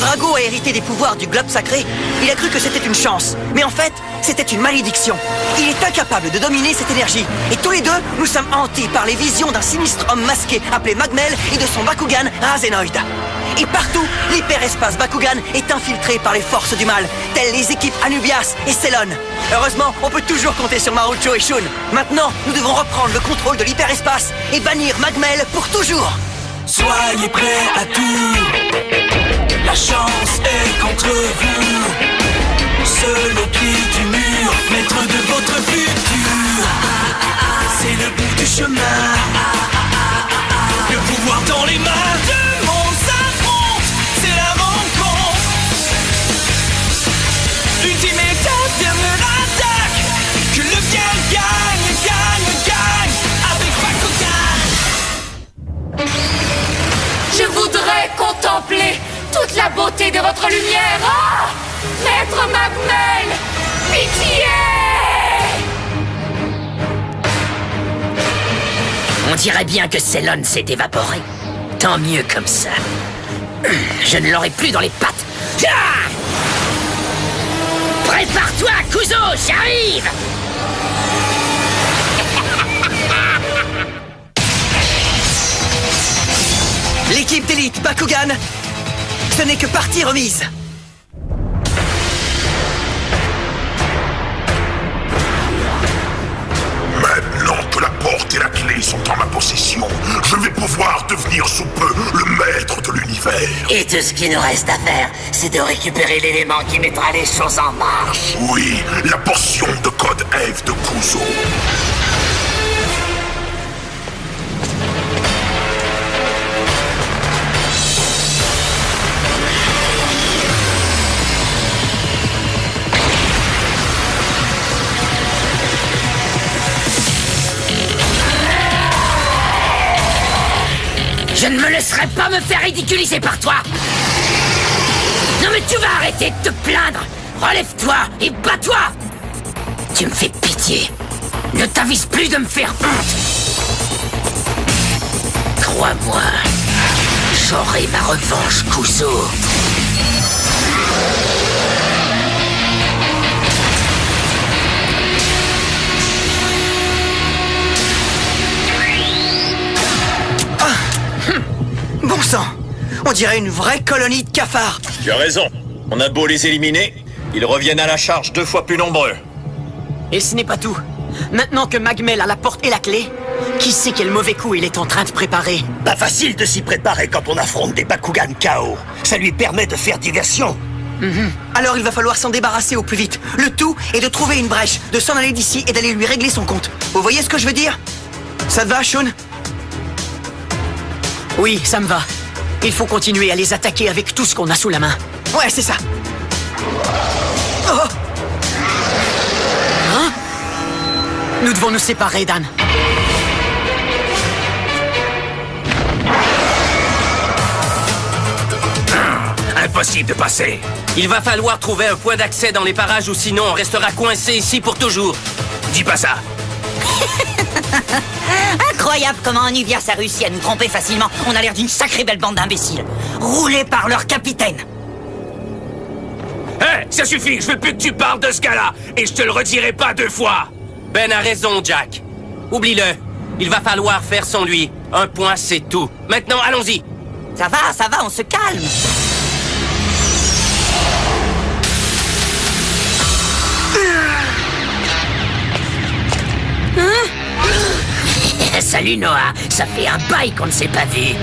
Drago a hérité des pouvoirs du globe sacré, il a cru que c'était une chance. Mais en fait, c'était une malédiction. Il est incapable de dominer cette énergie. Et tous les deux, nous sommes hantés par les visions d'un sinistre homme masqué appelé Magmel et de son Bakugan Razenoid. Et partout, l'hyperespace Bakugan est infiltré par les forces du mal, telles les équipes Anubias et Célon. Heureusement, on peut toujours compter sur Marucho et Shun. Maintenant, nous devons reprendre le contrôle de l'hyperespace et bannir Magmel pour toujours. Soyez prêts à tout. La chance est contre vous. Seul au pied du mur, maître de votre futur. C'est le bout du chemin. Le pouvoir dans les mains. Deux mondes s'affrontent, c'est la rencontre. Ultimate Champion de l'attaque. Que le bien gagne, gagne, gagne. Avec Bakugan. Je voudrais contempler toute la beauté de votre lumière. Ah, Maître Magmel, pitié! On dirait bien que Célon s'est évaporé. Tant mieux comme ça. Je ne l'aurai plus dans les pattes. Ah! Prépare-toi, Kuzo, j'arrive! L'équipe d'élite Bakugan, ce n'est que partie remise. Maintenant que la porte et la clé sont en ma possession, je vais pouvoir devenir sous peu le maître de l'univers. Et tout ce qu'il nous reste à faire, c'est de récupérer l'élément qui mettra les choses en marche. Oui, la portion de code F de Kuzo. Je ne me laisserai pas me faire ridiculiser par toi. Non mais tu vas arrêter de te plaindre. Relève-toi et bats-toi. Tu me fais pitié. Ne t'avise plus de me faire honte. Crois-moi, j'aurai ma revanche, Kuzo. Bon sang, on dirait une vraie colonie de cafards. Tu as raison. On a beau les éliminer, ils reviennent à la charge 2 fois plus nombreux. Et ce n'est pas tout. Maintenant que Magmel a la porte et la clé, qui sait quel mauvais coup il est en train de préparer? Pas facile de s'y préparer quand on affronte des Bakugan KO. Ça lui permet de faire diversion. Alors il va falloir s'en débarrasser au plus vite. Le tout est de trouver une brèche, de s'en aller d'ici et d'aller lui régler son compte. Vous voyez ce que je veux dire? Ça te va, Shun? Oui, ça me va. Il faut continuer à les attaquer avec tout ce qu'on a sous la main. Ouais, c'est ça. Oh! Hein? Nous devons nous séparer, Dan. Impossible de passer. Il va falloir trouver un point d'accès dans les parages ou sinon on restera coincé ici pour toujours. Dis pas ça. Incroyable comment Anubias a réussi à nous tromper facilement. On a l'air d'une sacrée belle bande d'imbéciles. Roulés par leur capitaine. Hé, ça suffit, je veux plus que tu parles de ce gars-là. Et je te le redirai pas 2 fois. Ben a raison, Jack. Oublie-le. Il va falloir faire sans lui. Un point, c'est tout. Maintenant, allons-y. Ça va, on se calme. Salut Noah, ça fait un bail qu'on ne s'est pas vu.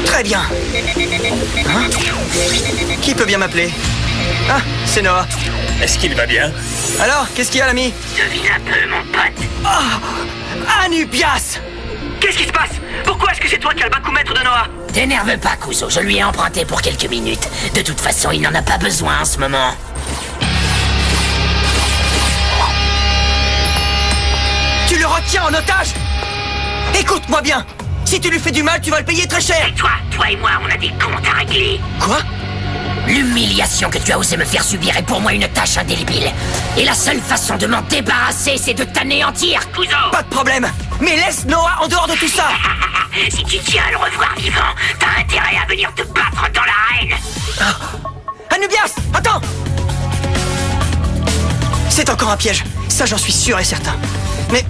Très bien. Hein? Qui peut bien m'appeler? Ah, c'est Noah. Est-ce qu'il va bien? Alors, qu'est-ce qu'il y a, l'ami? Devine un peu, mon pote. Oh! Anubias! Qu'est-ce qui se passe? Pourquoi est-ce que c'est toi qui as le Bakumètre de Noah? T'énerve pas, Kuzo, je lui ai emprunté pour quelques minutes. De toute façon, il n'en a pas besoin en ce moment. Tu le retiens en otage? Écoute-moi bien. Si tu lui fais du mal, tu vas le payer très cher. Et toi et moi, on a des comptes à régler. Quoi? L'humiliation que tu as osé me faire subir est pour moi une tâche indélébile. Et la seule façon de m'en débarrasser, c'est de t'anéantir, Kuzo. Pas de problème. Mais laisse Noah en dehors de tout ça. Si tu tiens à le revoir vivant, t'as intérêt à venir te battre dans l'arène. Anubias, attends. C'est encore un piège. Ça, j'en suis sûr et certain. Mais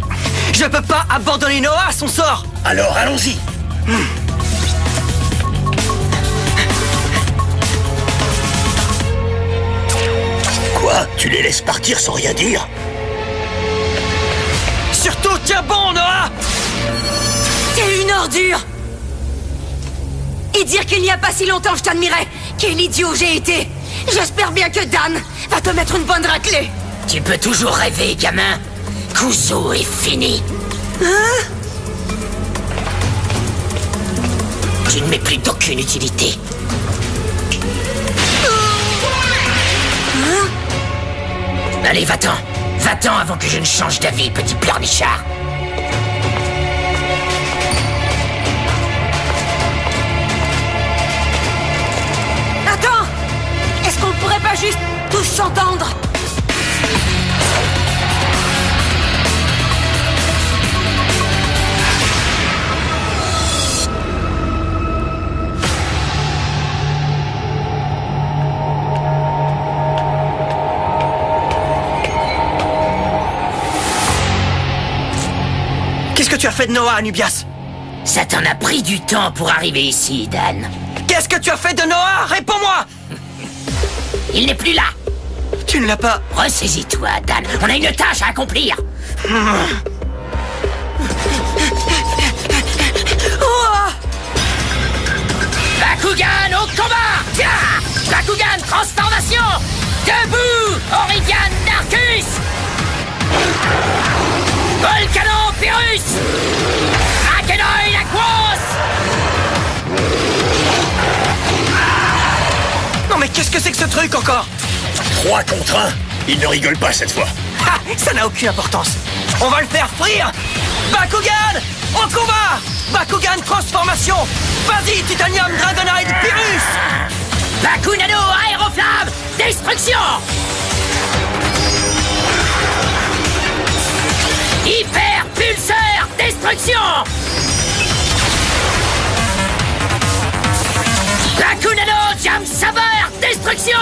je peux pas abandonner Noah à son sort. Alors, allons-y. Quoi? Tu les laisses partir sans rien dire? Surtout, tiens bon, Noah. T'es une ordure! Et dire qu'il n'y a pas si longtemps je t'admirais! Quel idiot j'ai été! J'espère bien que Dan va te mettre une bonne raclée! Tu peux toujours rêver, gamin. Kuzo est fini. Tu ne m'es plus d'aucune utilité. Allez, va-t'en. Va-t'en avant que je ne change d'avis, petit pleurnichard. Attends! Est-ce qu'on pourrait pas juste tous s'entendre? Qu'est-ce que tu as fait de Noah, Anubias? Ça t'en a pris du temps pour arriver ici, Dan. Qu'est-ce que tu as fait de Noah? Réponds-moi! Il n'est plus là. Tu ne l'as pas... Ressaisis-toi, Dan. On a une tâche à accomplir. Bakugan au combat! Tiens! Bakugan transformation! Debout! Aurigan Darkus! Volcano Pyrrhus! Akenoi Aquos! Non mais qu'est-ce que c'est que ce truc encore? 3 contre 1. Il ne rigole pas cette fois. Ah, ça n'a aucune importance. On va le faire frire. Bakugan au combat. Bakugan transformation. Vas-y, Titanium Dragonite Pyrrhus. Bakunano Aéroflamme! Destruction! Hyper Pulseur! Destruction! Bakunano Jam Saber! Destruction!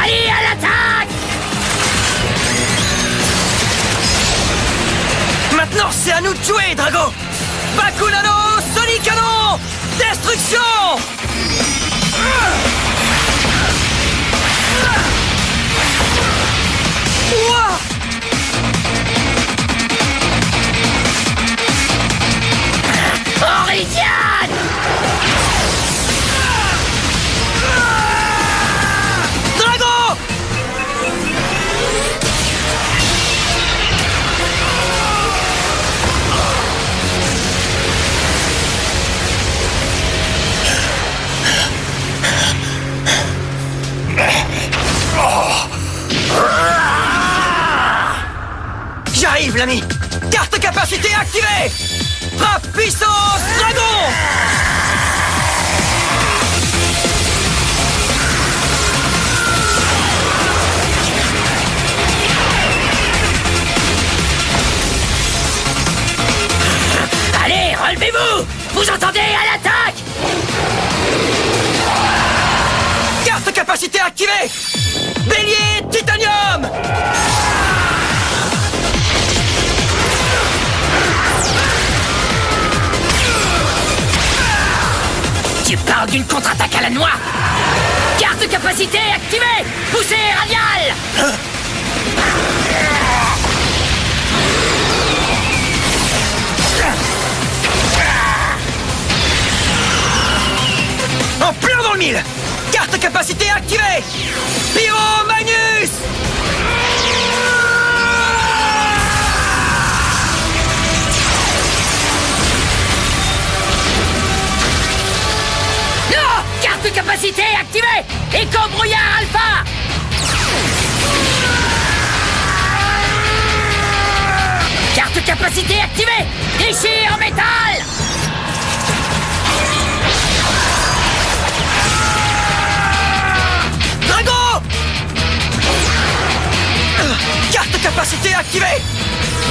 Allez, à l'attaque! Maintenant, c'est à nous de jouer, Drago. Bakunano Sonicano Destruction. Ouah. Oridian! Drago. J'arrive, l'ami. Carte capacité activée. Frappe puissance dragon. Allez, relevez-vous! Vous entendez, à l'attaque! Carte capacité activée. Bélier titanium. Tu parles d'une contre-attaque à la noix! Carte capacité activée! Poussée radiale! En plein dans le mille. Carte capacité activée. Pyro Magnus. Non! Carte capacité activée! Éco brouillard alpha! Carte capacité activée! Déchire en métal! capacité activée.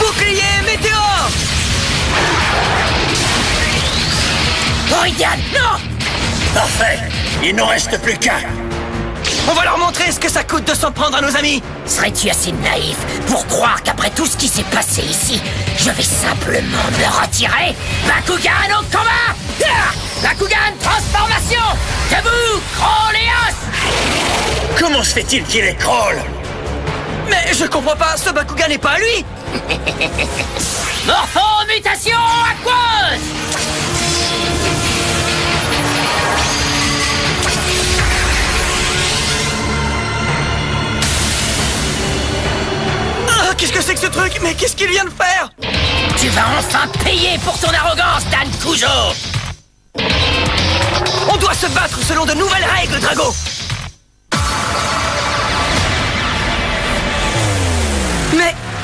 Bouclier météore. Oridian, non! Parfait. Il n'en reste plus qu'un. On va leur montrer ce que ça coûte de s'en prendre à nos amis. Serais-tu assez naïf pour croire qu'après tout ce qui s'est passé ici, je vais simplement me retirer? Bakugan au combat! Ah! Bakugan transformation! Debout, Crawléos! Comment se fait-il qu'il est crawl? Mais je comprends pas, ce Bakugan n'est pas à lui. Morpho-mutation aqueuse! Ah, qu'est-ce que c'est que ce truc? Mais qu'est-ce qu'il vient de faire? Tu vas enfin payer pour ton arrogance, Dan Kujo! On doit se battre selon de nouvelles règles, Drago.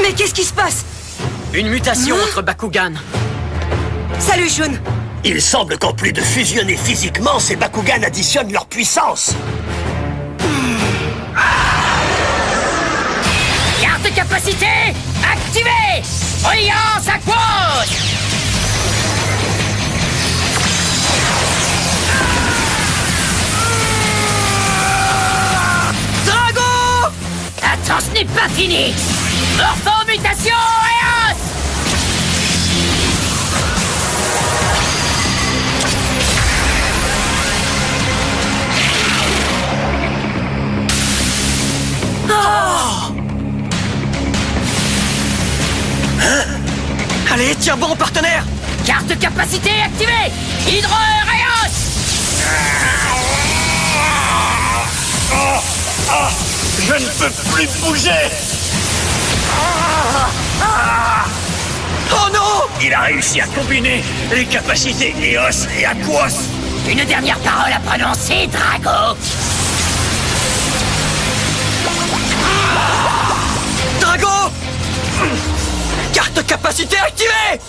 Mais qu'est-ce qui se passe? Une mutation entre Bakugan. Salut, Shun. Il semble qu'en plus de fusionner physiquement, ces Bakugan additionnent leur puissance. Carte de capacité activée! Brillance aqueuse! Drago! Attends, ce n'est pas fini! Morpho-mutation Eos! Allez, tiens bon, partenaire. Carte de capacité activée! Hydro-Eos! Je ne peux plus bouger. Oh non! Il a réussi à combiner les capacités Eos et Aquos. Une dernière parole à prononcer, Drago! Drago! Carte capacité activée!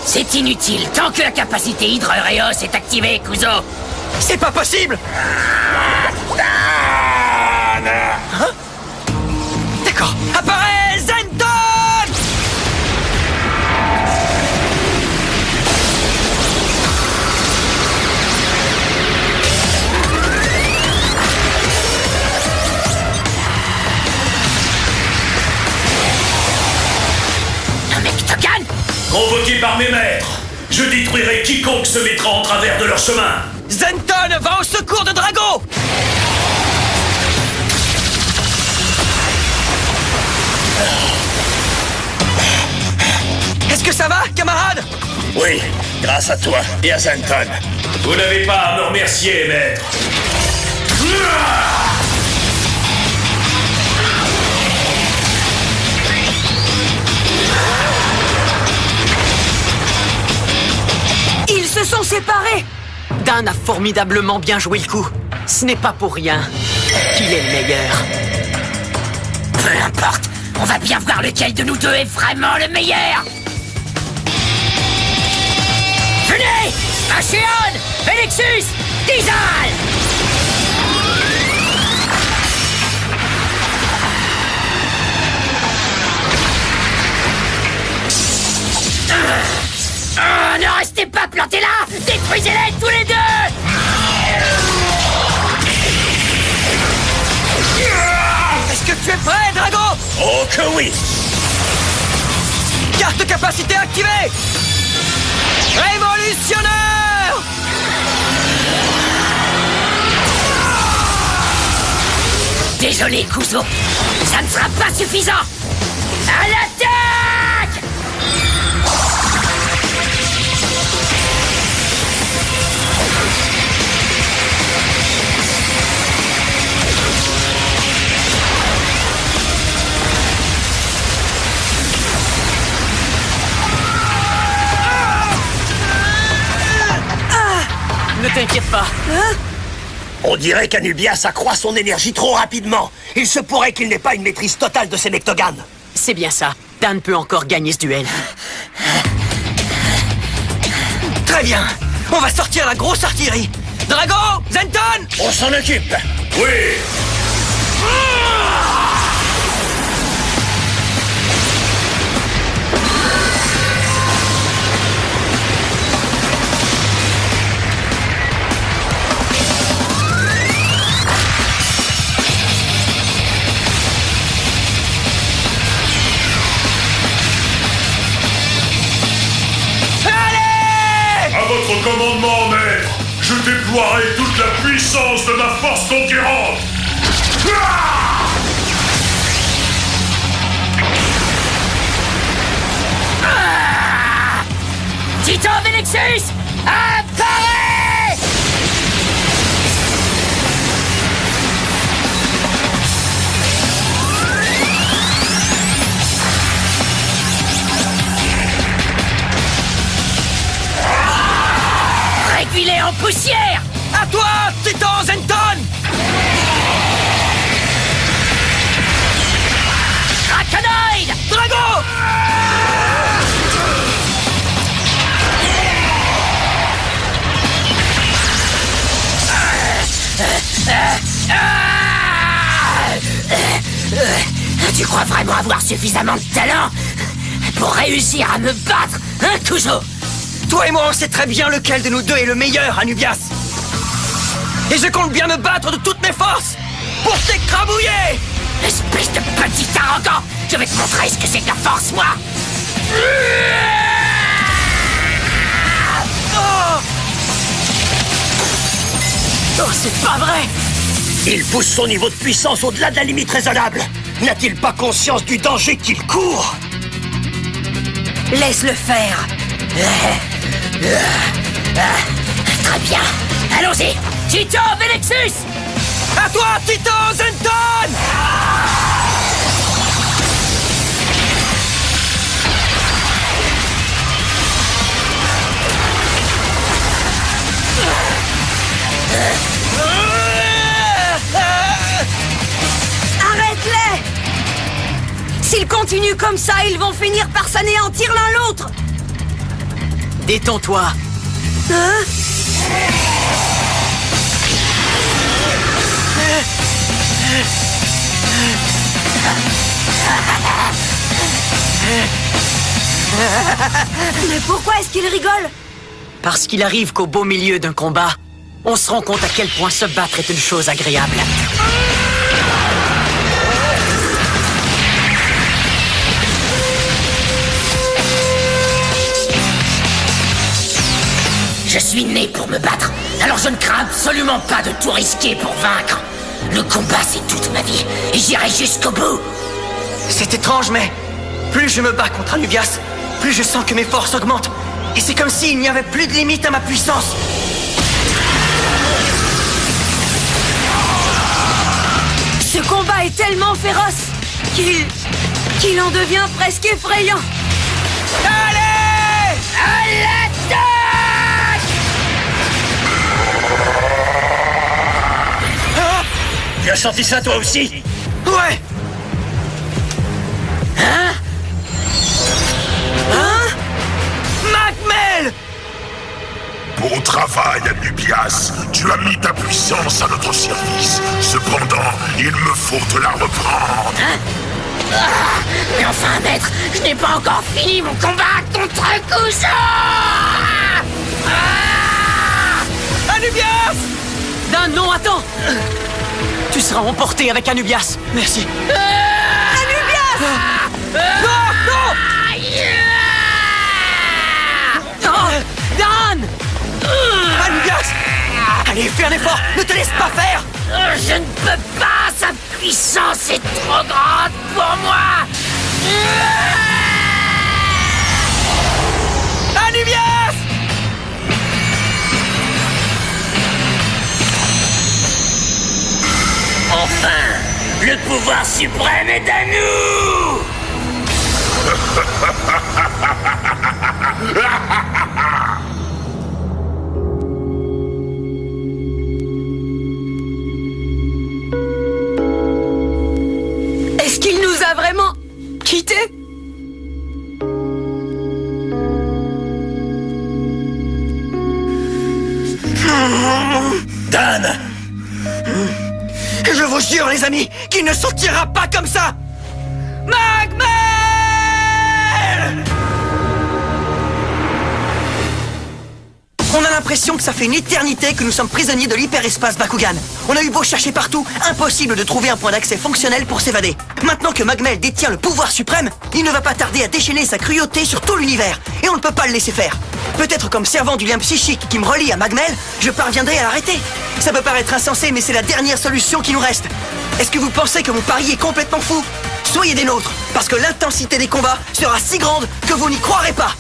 C'est inutile, tant que la capacité Hydro-Eos est activée, Kuzo! C'est pas possible! Hein? D'accord. Apparaît Zenton! Un Mectogan? Convoqué par mes maîtres, je détruirai quiconque se mettra en travers de leur chemin. Zenton va au secours de Drago! Est-ce que ça va, camarade? Oui, grâce à toi et à Zenton. Vous n'avez pas à me remercier, maître. Ils se sont séparés. Dan a formidablement bien joué le coup. Ce n'est pas pour rien qu'il est le meilleur. Peu importe, on va bien voir lequel de nous deux est vraiment le meilleur! Venez! Achéon! Phénixus! Diesel! Ne restez pas plantés là! Détruisez-les tous les deux! Est-ce que tu es prêt, Drago? Oh que oui! Carte capacité activée! Révolutionnaire! Désolé, Kuzo, ça ne sera pas suffisant! À l'attaque! Ne t'inquiète pas. On dirait qu'Anubias accroît son énergie trop rapidement. Il se pourrait qu'il n'ait pas une maîtrise totale de ses Mectogan. C'est bien ça. Dan peut encore gagner ce duel. Très bien. On va sortir la grosse artillerie. Drago! Zenton! On s'en occupe. Oui. déploierai toute la puissance de ma force conquérante. Titan Velexus, apparaît! Réduis-les en poussière! À toi, Titan Zenton! Draconoid! Drago! Tu crois vraiment avoir suffisamment de talent pour réussir à me battre, hein, Kujo? Toi et moi, on sait très bien lequel de nous deux est le meilleur, Anubias. Et je compte bien me battre de toutes mes forces pour t'écrabouiller! Espèce de petit arrogant! Je vais te montrer ce que c'est que la force, moi! Oh, c'est pas vrai! Il pousse son niveau de puissance au-delà de la limite raisonnable. N'a-t-il pas conscience du danger qu'il court? Laisse-le faire. Très bien. Allons-y! Titan Velexus! À toi, Titan Zenton! Arrête-les! S'ils continuent comme ça, ils vont finir par s'anéantir l'un l'autre. Détends-toi. Hein? Mais pourquoi est-ce qu'il rigole? Parce qu'il arrive qu'au beau milieu d'un combat, on se rend compte à quel point se battre est une chose agréable. Je suis né pour me battre, alors je ne crains absolument pas de tout risquer pour vaincre. Le combat, c'est toute ma vie, et j'irai jusqu'au bout. C'est étrange, mais plus je me bats contre Anubias, plus je sens que mes forces augmentent. Et c'est comme s'il n'y avait plus de limite à ma puissance. Ce combat est tellement féroce qu'il en devient presque effrayant. Allez! À l'attaque! Tu as senti ça toi aussi? Ouais! Hein? Magmel! Bon travail, Anubias. Tu as mis ta puissance à notre service. Cependant, il me faut te la reprendre. Mais enfin, maître, je n'ai pas encore fini mon combat contre Kujo! Anubias! Dan, non, attends! Tu seras emporté avec Anubias. Merci. Anubias! Non, non! Oh, Dan! Anubias! Allez, fais un effort! Ne te laisse pas faire! Je ne peux pas! Sa puissance est trop grande pour moi! Anubias! Enfin! Le pouvoir suprême est à nous! Est-ce qu'il nous a vraiment quittés? Dan! Je vous jure, les amis, qu'il ne sortira pas comme ça! Magmel! On a l'impression que ça fait une éternité que nous sommes prisonniers de l'hyperespace Bakugan. On a eu beau chercher partout, impossible de trouver un point d'accès fonctionnel pour s'évader. Maintenant que Magmel détient le pouvoir suprême, il ne va pas tarder à déchaîner sa cruauté sur tout l'univers. Et on ne peut pas le laisser faire. Peut-être comme servant du lien psychique qui me relie à Magmel, je parviendrai à l'arrêter. Ça peut paraître insensé, mais c'est la dernière solution qui nous reste. Est-ce que vous pensez que mon pari est complètement fou? Soyez des nôtres, parce que l'intensité des combats sera si grande que vous n'y croirez pas.